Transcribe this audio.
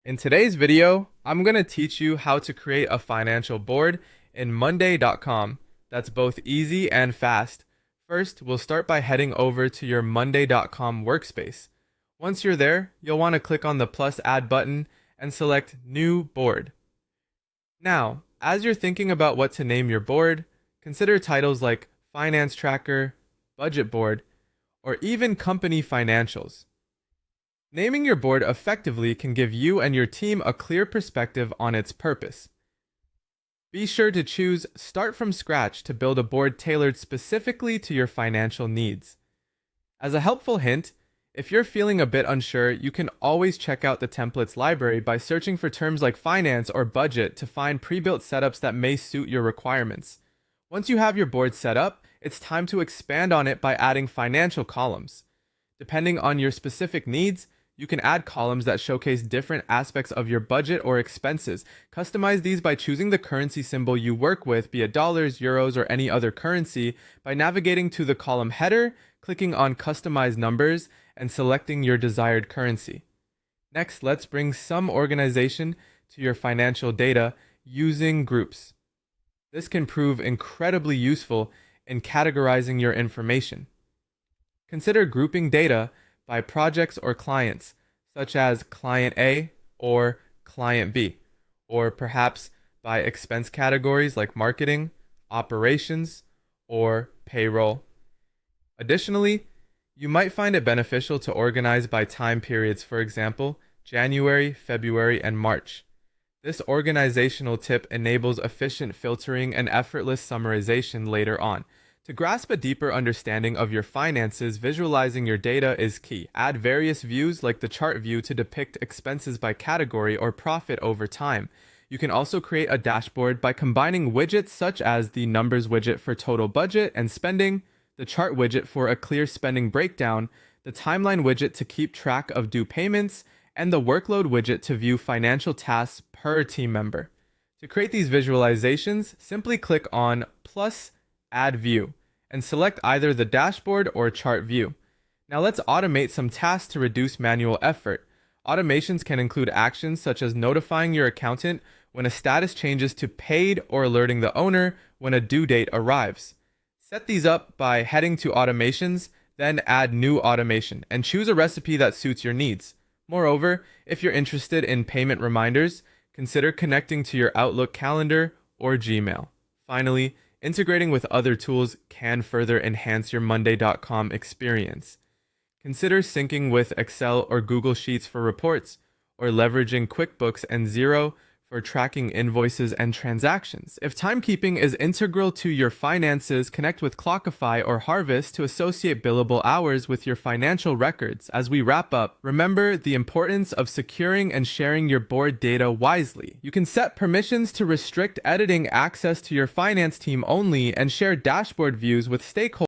In today's video, I'm going to teach you how to create a financial board in monday.com that's both easy and fast. First, we'll start by heading over to your monday.com workspace. Once you're there, you'll want to click on the plus add button and select new board. Now, as you're thinking about what to name your board, consider titles like finance tracker, budget board, or even company financials. Naming your board effectively can give you and your team a clear perspective on its purpose. Be sure to choose Start from Scratch to build a board tailored specifically to your financial needs. As a helpful hint, if you're feeling a bit unsure, you can always check out the templates library by searching for terms like finance or budget to find pre-built setups that may suit your requirements. Once you have your board set up, it's time to expand on it by adding financial columns. Depending on your specific needs, you can add columns that showcase different aspects of your budget or expenses. Customize these by choosing the currency symbol you work with, be it dollars, euros, or any other currency, by navigating to the column header, clicking on Customize Numbers, and selecting your desired currency. Next, let's bring some organization to your financial data using groups. This can prove incredibly useful in categorizing your information. Consider grouping data by projects or clients, such as Client A or Client B, or perhaps by expense categories like marketing, operations, or payroll. Additionally, you might find it beneficial to organize by time periods, for example, January, February, and March. This organizational tip enables efficient filtering and effortless summarization later on. To grasp a deeper understanding of your finances, visualizing your data is key. Add various views like the chart view to depict expenses by category or profit over time. You can also create a dashboard by combining widgets such as the numbers widget for total budget and spending, the chart widget for a clear spending breakdown, the timeline widget to keep track of due payments, and the workload widget to view financial tasks per team member. To create these visualizations, simply click on plus Add View and select either the dashboard or chart view. Now let's automate some tasks to reduce manual effort. Automations can include actions such as notifying your accountant when a status changes to paid or alerting the owner when a due date arrives. Set these up by heading to Automations, then add New Automation, and choose a recipe that suits your needs. Moreover, if you're interested in payment reminders, consider connecting to your Outlook calendar or Gmail. Finally, integrating with other tools can further enhance your monday.com experience. Consider syncing with Excel or Google Sheets for reports, or leveraging QuickBooks and Xero for tracking invoices and transactions. If timekeeping is integral to your finances, connect with Clockify or Harvest to associate billable hours with your financial records. As we wrap up, remember the importance of securing and sharing your board data wisely. You can set permissions to restrict editing access to your finance team only and share dashboard views with stakeholders